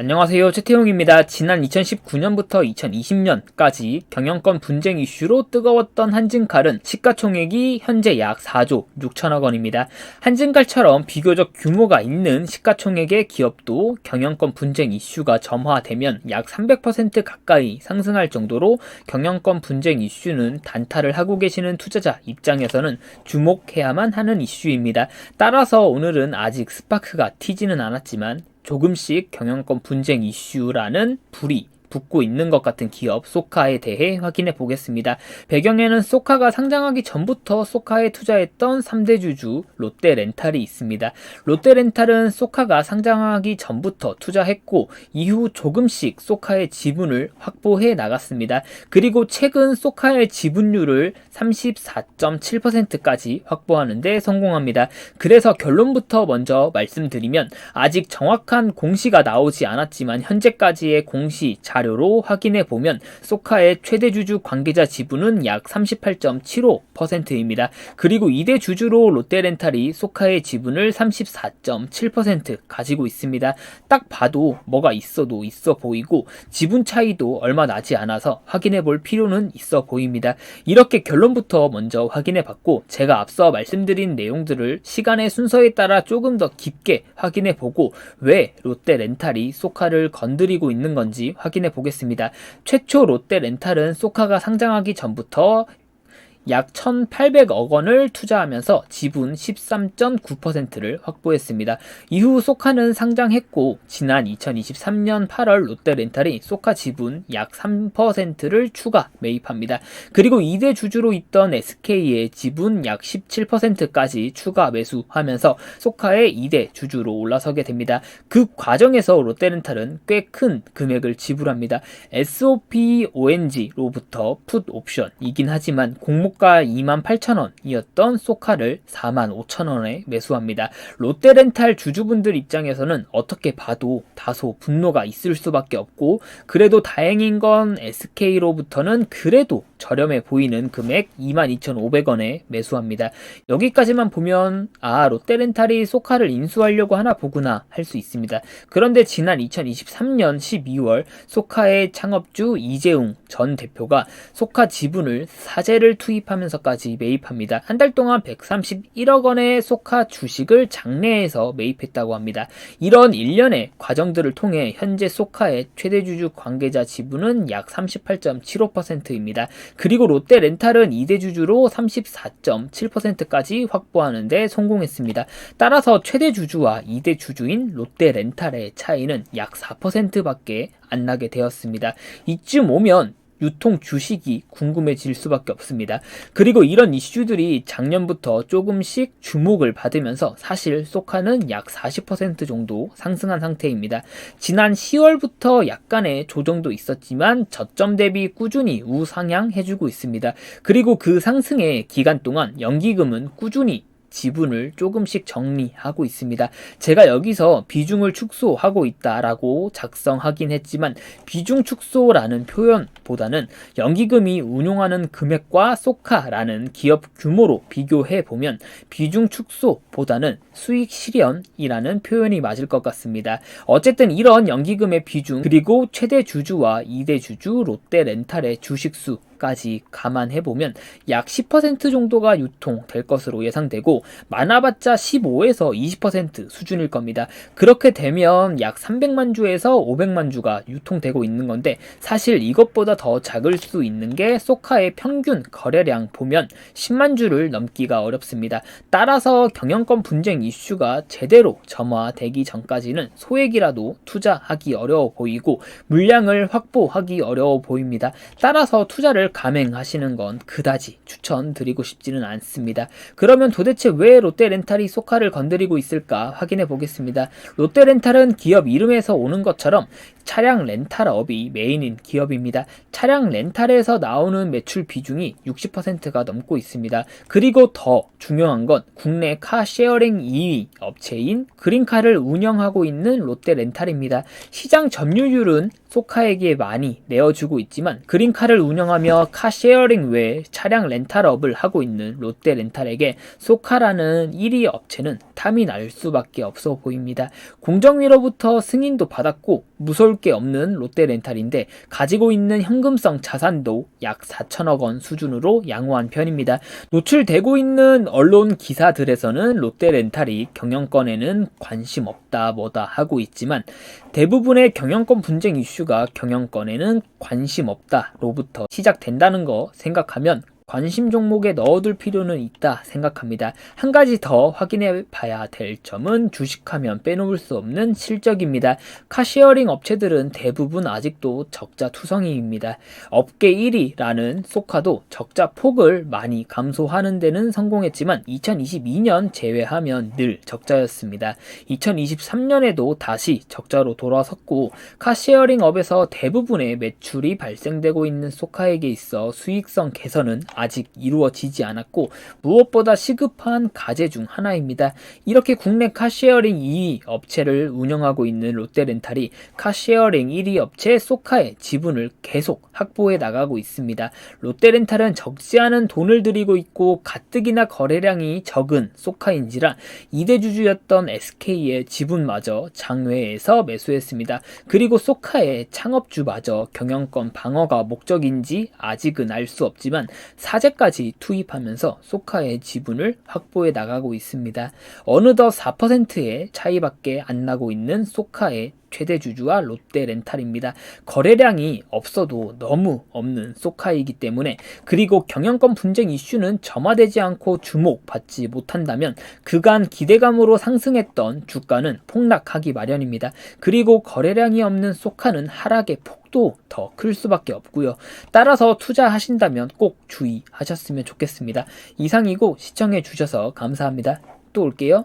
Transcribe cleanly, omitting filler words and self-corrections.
안녕하세요. 최태용입니다. 지난 2019년부터 2020년까지 경영권 분쟁 이슈로 뜨거웠던 한진칼은 시가총액이 현재 약 4조 6천억 원입니다. 한진칼처럼 비교적 규모가 있는 시가총액의 기업도 경영권 분쟁 이슈가 점화되면 약 300% 가까이 상승할 정도로 경영권 분쟁 이슈는 단타를 하고 계시는 투자자 입장에서는 주목해야만 하는 이슈입니다. 따라서 오늘은 아직 스파크가 튀지는 않았지만 조금씩 경영권 분쟁 이슈라는 불이 붙고 있는 것 같은 기업 소카에 대해 확인해 보겠습니다. 배경에는 소카가 상장하기 전부터 소카에 투자했던 3대 주주 롯데렌탈이 있습니다. 롯데렌탈은 소카가 상장하기 전부터 투자했고 이후 조금씩 소카의 지분을 확보해 나갔습니다. 그리고 최근 소카의 지분율을 34.7%까지 확보하는 데 성공합니다. 그래서 결론부터 먼저 말씀드리면 아직 정확한 공시가 나오지 않았지만 현재까지의 공시 자료로 확인해 보면 소카의 최대 주주 관계자 지분은 약 38.75%입니다. 그리고 2대 주주로 롯데렌탈이 소카의 지분을 34.7% 가지고 있습니다. 딱 봐도 뭐가 있어도 있어 보이고 지분 차이도 얼마 나지 않아서 확인해 볼 필요는 있어 보입니다. 이렇게 결론부터 먼저 확인해 봤고 제가 앞서 말씀드린 내용들을 시간의 순서에 따라 조금 더 깊게 확인해 보고 왜 롯데렌탈이 소카를 건드리고 있는 건지 확인해 보겠습니다. 최초 롯데렌탈은 소카가 상장하기 전부터 약 1,800억 원을 투자하면서 지분 13.9%를 확보했습니다. 이후 소카는 상장했고 지난 2023년 8월 롯데렌탈이 소카 지분 약 3%를 추가 매입합니다. 그리고 2대 주주로 있던 SK의 지분 약 17%까지 추가 매수하면서 소카의 2대 주주로 올라서게 됩니다. 그 과정에서 롯데렌탈은 꽤 큰 금액을 지불합니다. SOPONG로부터 풋 옵션이긴 하지만 공모가 28,000원이었던 소카를 45,000원에 매수합니다. 롯데렌탈 주주분들 입장에서는 어떻게 봐도 다소 분노가 있을 수밖에 없고 그래도 다행인 건 SK로부터는 그래도 저렴해 보이는 금액 22,500원에 매수합니다. 여기까지만 보면 롯데렌탈이 소카를 인수하려고 하나 보구나 할 수 있습니다. 그런데 지난 2023년 12월 소카의 창업주 이재웅 전 대표가 소카 지분을 사재를 투입하면서까지 매입합니다. 한 달 동안 131억 원의 소카 주식을 장내에서 매입했다고 합니다. 이런 일련의 과정들을 통해 현재 소카의 최대 주주 관계자 지분은 약 38.75%입니다. 그리고 롯데렌탈은 2대 주주로 34.7%까지 확보하는 데 성공했습니다. 따라서 최대 주주와 2대 주주인 롯데렌탈의 차이는 약 4%밖에 안 나게 되었습니다. 이쯤 오면 유통 주식이 궁금해질 수밖에 없습니다. 그리고 이런 이슈들이 작년부터 조금씩 주목을 받으면서 사실 소카는 약 40% 정도 상승한 상태입니다. 지난 10월부터 약간의 조정도 있었지만 저점 대비 꾸준히 우상향해주고 있습니다. 그리고 그 상승의 기간 동안 연기금은 꾸준히 지분을 조금씩 정리하고 있습니다. 제가 여기서 비중을 축소하고 있다라고 작성하긴 했지만 비중 축소라는 표현보다는 연기금이 운용하는 금액과 소카라는 기업 규모로 비교해 보면 비중 축소보다는 수익 실현이라는 표현이 맞을 것 같습니다. 어쨌든 이런 연기금의 비중 그리고 최대 주주와 2대 주주 롯데렌탈의 주식수 까지 감안해보면 약 10% 정도가 유통될 것으로 예상되고 많아봤자 15에서 20% 수준일 겁니다. 그렇게 되면 약 300만 주에서 500만 주가 유통되고 있는 건데 사실 이것보다 더 작을 수 있는 게 소카의 평균 거래량 보면 10만 주를 넘기가 어렵습니다. 따라서 경영권 분쟁 이슈가 제대로 점화되기 전까지는 소액이라도 투자하기 어려워 보이고 물량을 확보하기 어려워 보입니다. 따라서 투자를 감행하시는 건 그다지 추천드리고 싶지는 않습니다. 그러면 도대체 왜 롯데렌탈이 소카를 건드리고 있을까 확인해 보겠습니다. 롯데렌탈은 기업 이름에서 오는 것처럼 차량 렌탈업이 메인인 기업입니다. 차량 렌탈에서 나오는 매출 비중이 60%가 넘고 있습니다. 그리고 더 중요한 건 국내 카쉐어링 2위 업체인 그린카를 운영하고 있는 롯데렌탈입니다. 시장 점유율은 소카에게 많이 내어주고 있지만 그린카를 운영하며 카쉐어링 외에 차량 렌탈업을 하고 있는 롯데렌탈에게 소카라는 1위 업체는 탐이 날 수밖에 없어 보입니다. 공정위로부터 승인도 받았고 무서울 게 없는 롯데렌탈인데 가지고 있는 현금성 자산도 약 4천억 원 수준으로 양호한 편입니다. 노출되고 있는 언론 기사들에서는 롯데렌탈이 경영권에는 관심 없다 뭐다 하고 있지만 대부분의 경영권 분쟁 이슈가 경영권에는 관심 없다로부터 시작된다는 거 생각하면 관심 종목에 넣어둘 필요는 있다 생각합니다. 한 가지 더 확인해 봐야 될 점은 주식하면 빼놓을 수 없는 실적입니다. 카시어링 업체들은 대부분 아직도 적자 투성이입니다. 업계 1위라는 소카도 적자 폭을 많이 감소하는 데는 성공했지만 2022년 제외하면 늘 적자였습니다. 2023년에도 다시 적자로 돌아섰고 카시어링 업에서 대부분의 매출이 발생되고 있는 소카에게 있어 수익성 개선은 아직 이루어지지 않았고 무엇보다 시급한 과제 중 하나입니다. 이렇게 국내 카시어링 2위 업체를 운영하고 있는 롯데렌탈이 카시어링 1위 업체 소카의 지분을 계속 확보해 나가고 있습니다. 롯데렌탈은 적지 않은 돈을 들이고 있고 가뜩이나 거래량이 적은 소카인지라 2대 주주였던 SK의 지분마저 장외에서 매수했습니다. 그리고 소카의 창업주마저 경영권 방어가 목적인지 아직은 알 수 없지만 사재까지 투입하면서 소카의 지분을 확보해 나가고 있습니다. 어느덧 4%의 차이밖에 안 나고 있는 소카의 최대 주주와 롯데렌탈입니다. 거래량이 없어도 너무 없는 소카이기 때문에 그리고 경영권 분쟁 이슈는 점화되지 않고 주목받지 못한다면 그간 기대감으로 상승했던 주가는 폭락하기 마련입니다. 그리고 거래량이 없는 소카는 하락의 폭도 더 클 수밖에 없고요. 따라서 투자하신다면 꼭 주의하셨으면 좋겠습니다. 이상이고 시청해 주셔서 감사합니다. 또 올게요.